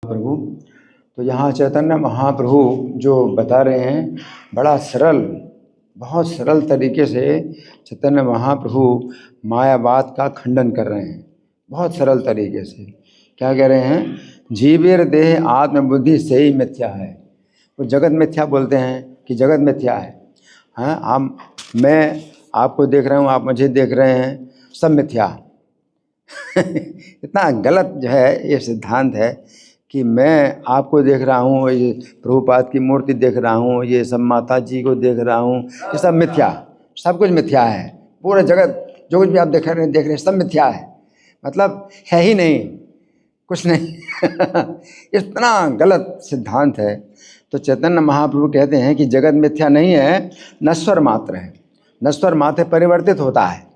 प्रभु। तो यहाँ चैतन्य महाप्रभु जो बता रहे हैं बड़ा सरल, बहुत सरल तरीके से चैतन्य महाप्रभु मायावाद का खंडन कर रहे हैं, बहुत सरल तरीके से। क्या कह रहे हैं? जीवेर देह आत्मबुद्धि से ही मिथ्या है। वो जगत मिथ्या बोलते हैं कि जगत मिथ्या है। हाँ, मैं आपको देख रहा हूँ, आप मुझे देख रहे हैं, सब मिथ्या। इतना गलत जो है ये सिद्धांत है कि मैं आपको देख रहा हूँ, ये प्रभुपाद की मूर्ति देख रहा हूँ, ये सब माता जी को देख रहा हूँ, ये सब मिथ्या, सब कुछ मिथ्या है। पूरा जगत जो कुछ भी आप देख रहे हैं सब मिथ्या है, मतलब है ही नहीं, कुछ नहीं। इतना गलत सिद्धांत है। तो चैतन्य महाप्रभु कहते हैं कि जगत मिथ्या नहीं है, नश्वर मात्र है। नश्वर मात्र परिवर्तित होता है,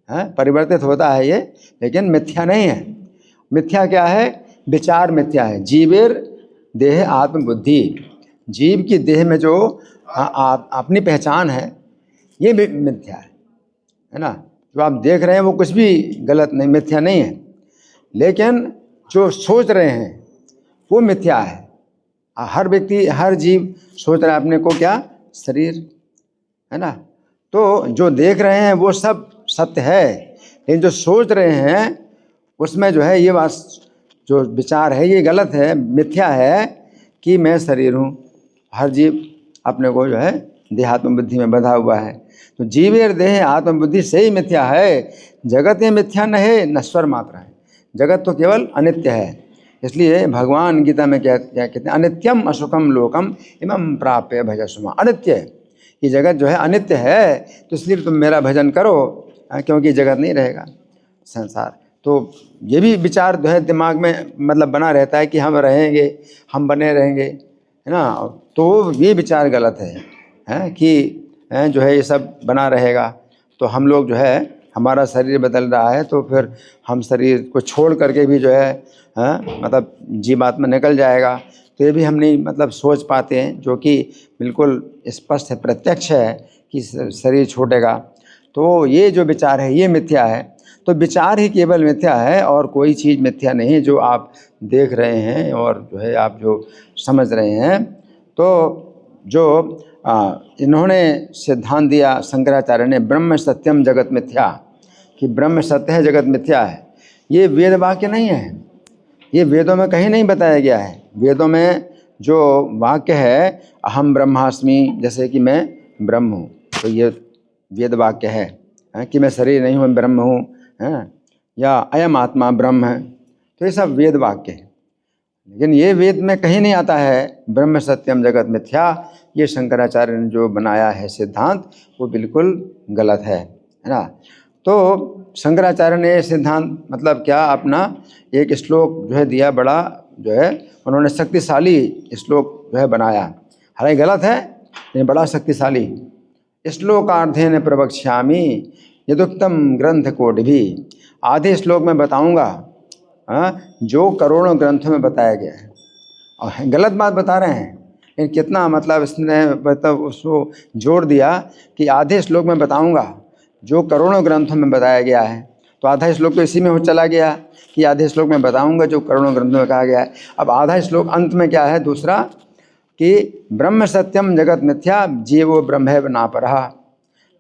परिवर्तित होता है ये, लेकिन मिथ्या नहीं है। मिथ्या क्या है? विचार मिथ्या है। जीवेर देह आत्मबुद्धि, जीव की देह में जो अपनी पहचान है ये भी मिथ्या है ना। जो आप देख रहे हैं वो कुछ भी गलत नहीं, मिथ्या नहीं है, लेकिन जो सोच रहे हैं वो मिथ्या है। हर व्यक्ति, हर जीव सोच रहा है अपने को क्या? शरीर, है ना। तो जो देख रहे हैं वो सब सत्य है, लेकिन जो सोच रहे हैं उसमें जो है ये बात, जो विचार है ये गलत है, मिथ्या है कि मैं शरीर हूँ। हर जीव अपने को जो है देहात्म बुद्धि में बंधा हुआ है। तो जीवेर देह आत्मबुद्धि से ही मिथ्या है, जगत ये मिथ्या न है, नश्वर मात्र है। जगत तो केवल अनित्य है। इसलिए भगवान गीता में क्या कहते हैं? अनित्यम अशुकम लोकम इमं प्राप्य भजस्व। अनित्य है ये जगत, जो है अनित्य है, तो इसलिए तुम मेरा भजन करो, क्योंकि जगत नहीं रहेगा, संसार। तो ये भी विचार जो है दिमाग में मतलब बना रहता है कि हम रहेंगे, हम बने रहेंगे, है ना। तो ये विचार गलत है कि जो है ये सब बना रहेगा। तो हम लोग जो है, हमारा शरीर बदल रहा है, तो फिर हम शरीर को छोड़ करके भी जो है मतलब जीवात्मा निकल जाएगा। तो ये भी हम नहीं मतलब सोच पाते हैं, जो कि बिल्कुल स्पष्ट है, प्रत्यक्ष है कि शरीर छूटेगा। तो ये जो विचार है ये मिथ्या है। तो विचार ही केवल मिथ्या है और कोई चीज़ मिथ्या नहीं है जो आप देख रहे हैं और जो है आप जो समझ रहे हैं। तो जो इन्होंने सिद्धांत दिया शंकराचार्य ने, ब्रह्म सत्यम जगत मिथ्या, कि ब्रह्म सत्य है जगत मिथ्या है, ये वेद वाक्य नहीं है, ये वेदों में कहीं नहीं बताया गया है। वेदों में जो वाक्य है अहम ब्रह्मास्मि, जैसे कि मैं ब्रह्म हूँ, तो ये वेद वाक्य है कि मैं शरीर नहीं हूँ, मैं ब्रह्म हूँ, या अयम आत्मा ब्रह्म है, तो ये सब वेद वाक्य है। लेकिन ये वेद में कहीं नहीं आता है ब्रह्म सत्यम जगत मिथ्या। ये शंकराचार्य ने जो बनाया है सिद्धांत वो बिल्कुल गलत है ना। तो शंकराचार्य ने सिद्धांत मतलब क्या, अपना एक श्लोक जो है दिया, बड़ा जो है उन्होंने शक्तिशाली श्लोक जो है बनाया। हालांकि गलत है लेकिन बड़ा शक्तिशाली। श्लोकार्धेन प्रवक्ष्यामि यदुक्तम ग्रंथ कोटि भी। आधे श्लोक में बताऊंगा जो करोड़ों ग्रंथों में बताया गया है। और गलत बात बता रहे हैं, लेकिन कितना मतलब इसने मतलब उसको जोड़ दिया कि आधे श्लोक में बताऊंगा जो करोड़ों ग्रंथों में बताया गया है। तो आधा श्लोक तो इसी में हो चला गया कि आधे श्लोक में बताऊंगा जो करोड़ों ग्रंथों में कहा गया है। अब आधा श्लोक अंत में क्या है दूसरा, कि ब्रह्म सत्यम जगत मिथ्या जीवो ब्रह्मैव नापरः,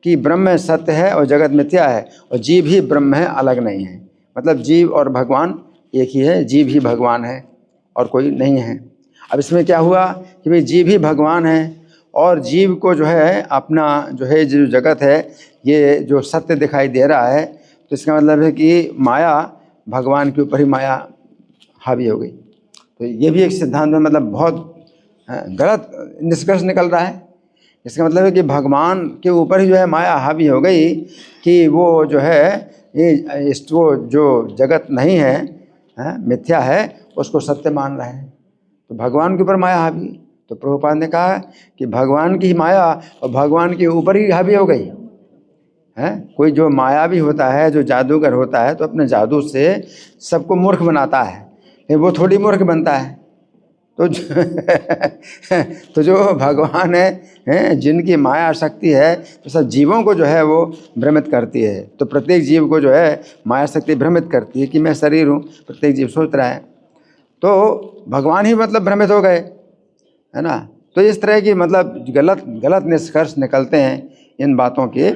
कि ब्रह्म सत्य है और जगत मिथ्या है और जीव ही ब्रह्म है, अलग नहीं है। मतलब जीव और भगवान एक ही है, जीव ही भगवान है और कोई नहीं है। अब इसमें क्या हुआ कि भाई जीव ही भगवान है और जीव को जो है अपना जो है जो जगत है ये जो सत्य दिखाई दे रहा है, तो इसका मतलब है कि माया भगवान के ऊपर ही माया हावी हो गई। तो ये भी एक सिद्धांत में मतलब बहुत गलत निष्कर्ष निकल रहा है। इसका मतलब है कि भगवान के ऊपर ही जो है माया हावी हो गई कि वो जो है ये वो जो जगत नहीं है मिथ्या है उसको सत्य मान रहे हैं। तो भगवान के ऊपर माया हावी, तो प्रभुपाद ने कहा कि भगवान की माया और भगवान के ऊपर ही हावी हो गई है। कोई जो मायावी होता है, जो जादूगर होता है, तो अपने जादू से सबको मूर्ख बनाता है, लेकिन वो थोड़ी मूर्ख बनता है। तो जो भगवान है जिनकी माया शक्ति है, तो सब जीवों को जो है वो भ्रमित करती है। तो प्रत्येक जीव को जो है माया शक्ति भ्रमित करती है कि मैं शरीर हूँ, प्रत्येक जीव सोच रहा है। तो भगवान ही मतलब भ्रमित हो गए, है ना। तो इस तरह की मतलब गलत गलत निष्कर्ष निकलते हैं इन बातों के।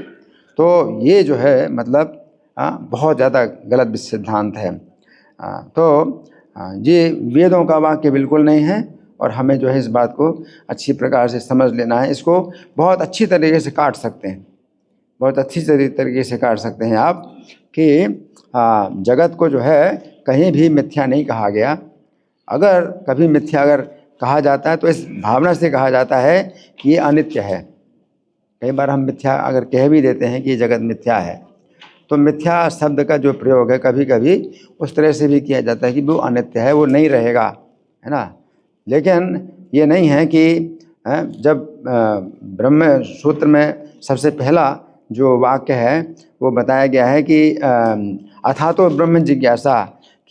तो ये जो है मतलब बहुत ज़्यादा गलत सिद्धांत है। तो ये वेदों का वाक्य बिल्कुल नहीं है, और हमें जो है इस बात को अच्छी प्रकार से समझ लेना है। इसको बहुत अच्छी तरीके से काट सकते हैं, बहुत अच्छी तरीके से काट सकते हैं आप कि जगत को जो है कहीं भी मिथ्या नहीं कहा गया। अगर कभी मिथ्या अगर कहा जाता है तो इस भावना से कहा जाता है कि ये अनित्य है। कई बार हम मिथ्या अगर कह भी देते हैं कि ये जगत मिथ्या है, तो मिथ्या शब्द का जो प्रयोग है कभी कभी उस तरह से भी किया जाता है कि वो अनित्य है, वो नहीं रहेगा, है ना। लेकिन ये नहीं है कि जब ब्रह्म सूत्र में सबसे पहला जो वाक्य है वो बताया गया है कि अथा तो ब्रह्म जिज्ञासा,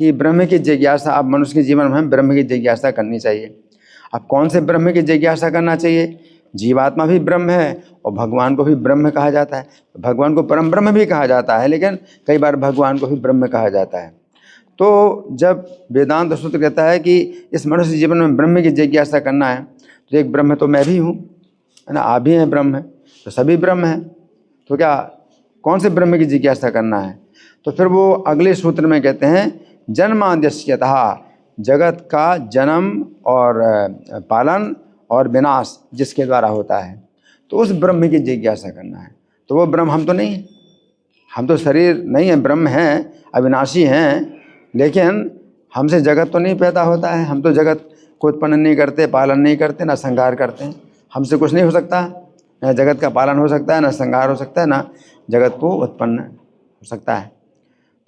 कि ब्रह्म की जिज्ञासा अब मनुष्य के जीवन में ब्रह्म की जिज्ञासा करनी चाहिए। अब कौन से ब्रह्म की जिज्ञासा करना चाहिए? जीवात्मा भी ब्रह्म है और भगवान को भी ब्रह्म कहा जाता है। भगवान को परम ब्रह्म भी कहा जाता है, लेकिन कई बार भगवान को भी ब्रह्म कहा जाता है। तो जब वेदांत सूत्र कहता है कि इस मनुष्य जीवन में ब्रह्म की जिज्ञासा करना है, तो एक ब्रह्म तो मैं भी हूँ, है ना, आप भी हैं ब्रह्म है, तो सभी ब्रह्म हैं। तो क्या कौन से ब्रह्म की जिज्ञासा करना है? तो फिर वो अगले सूत्र में कहते हैं जन्माद्यस्यतः, जगत का जन्म और पालन और विनाश जिसके द्वारा होता है, तो उस ब्रह्म की जिज्ञासा करना है। तो वो ब्रह्म हम तो नहीं हैं, हम तो शरीर नहीं है, ब्रह्म हैं, अविनाशी हैं, लेकिन हमसे जगत तो नहीं पैदा होता है। हम तो जगत को उत्पन्न नहीं करते, पालन नहीं करते, ना संहार करते हैं। हमसे कुछ नहीं हो सकता, न जगत का पालन हो सकता है, ना संहार हो सकता है, ना जगत को उत्पन्न हो सकता है।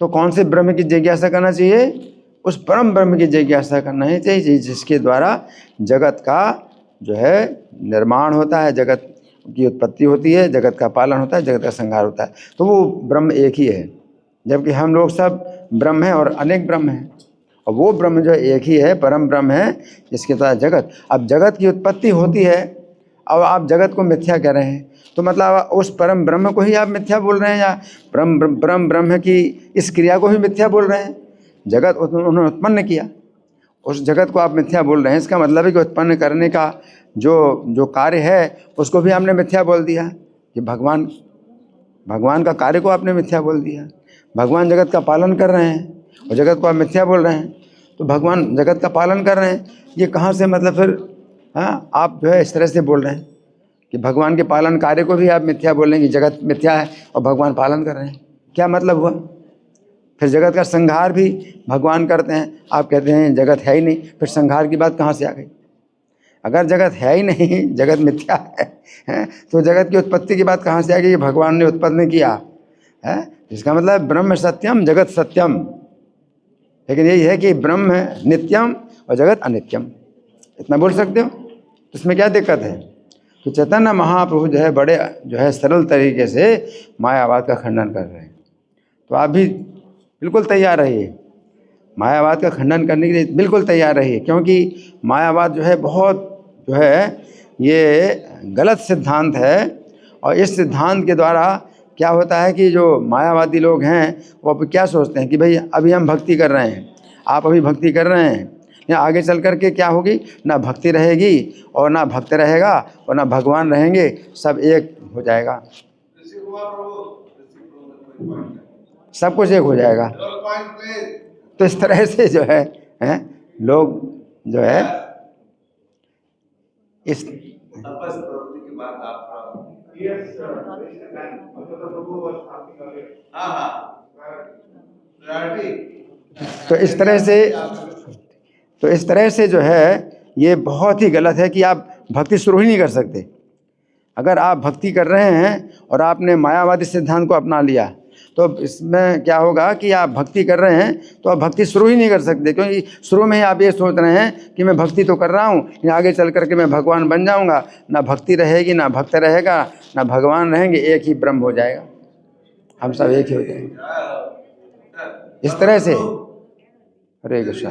तो कौन से ब्रह्म की जिज्ञासा करना चाहिए? उस परम ब्रह्म की जिज्ञासा करना ही चाहिए जिसके द्वारा जगत का जो है निर्माण होता है, जगत की उत्पत्ति होती है, जगत का पालन होता है, जगत का संहार होता है। तो वो ब्रह्म एक ही है, जबकि हम लोग सब ब्रह्म हैं और अनेक ब्रह्म हैं, और वो ब्रह्म जो एक ही है, परम ब्रह्म है, जिसके द्वारा जगत, अब जगत की उत्पत्ति होती है, अब आप जगत को मिथ्या कह रहे हैं, तो मतलब उस परम ब्रह्म को ही आप मिथ्या बोल रहे हैं, या परम ब्रह्म की इस क्रिया को ही मिथ्या बोल रहे हैं? जगत उन्होंने उत्पन्न किया, उस जगत को आप मिथ्या बोल रहे हैं। इसका मतलब है कि उत्पन्न करने का जो कार्य है उसको भी आपने मिथ्या बोल दिया, कि भगवान का कार्य को आपने मिथ्या बोल दिया। भगवान जगत का पालन कर रहे हैं और जगत को आप मिथ्या बोल रहे हैं, तो भगवान जगत का पालन कर रहे हैं, ये कहाँ से मतलब फिर आप जो है इस तरह से बोल रहे हैं कि भगवान के पालन कार्य को भी आप मिथ्या बोल रहे हैं, कि जगत मिथ्या है और भगवान पालन कर रहे हैं। क्या मतलब हुआ? फिर जगत का संहार भी भगवान करते हैं, आप कहते हैं जगत है ही नहीं, फिर संहार की बात कहाँ से आ गई? अगर जगत है ही नहीं, जगत मिथ्या है, तो जगत की उत्पत्ति की बात कहाँ से आ गई? भगवान ने उत्पन्न किया है। इसका मतलब ब्रह्म सत्यम जगत सत्यम, लेकिन यही है कि ब्रह्म नित्यम और जगत अनित्यम। इतना बोल सकते हो, तो इसमें क्या दिक्कत है? तो चैतन्य महाप्रभु जो है बड़े जो है सरल तरीके से मायावाद का खंडन कर रहे हैं। तो आप भी बिल्कुल तैयार रहिए, मायावाद का खंडन करने के लिए बिल्कुल तैयार रहिए, क्योंकि मायावाद जो है बहुत जो है ये गलत सिद्धांत है। और इस सिद्धांत के द्वारा क्या होता है कि जो मायावादी लोग हैं वो अब क्या सोचते हैं कि भाई अभी हम भक्ति कर रहे हैं, आप अभी भक्ति कर रहे हैं, या आगे चल कर के क्या होगी? ना भक्ति रहेगी और ना भक्त रहेगा और ना भगवान रहेंगे, सब एक हो जाएगा, सब कुछ एक हो जाएगा। तो इस तरह से जो है लोग जो है इस तो इस तरह से जो है ये बहुत ही गलत है कि आप भक्ति शुरू ही नहीं कर सकते। अगर आप भक्ति कर रहे हैं और आपने मायावादी सिद्धांत को अपना लिया, तो इसमें क्या होगा कि आप भक्ति कर रहे हैं तो आप भक्ति शुरू ही नहीं कर सकते, क्योंकि शुरू में ही आप ये सोच रहे हैं कि मैं भक्ति तो कर रहा हूँ, या आगे चल करके मैं भगवान बन जाऊँगा। ना भक्ति रहेगी, ना भक्त रहेगा, ना भगवान रहेंगे, एक ही ब्रह्म हो जाएगा, हम सब एक ही हो जाएंगे। इस तरह से हरे कृष्ण।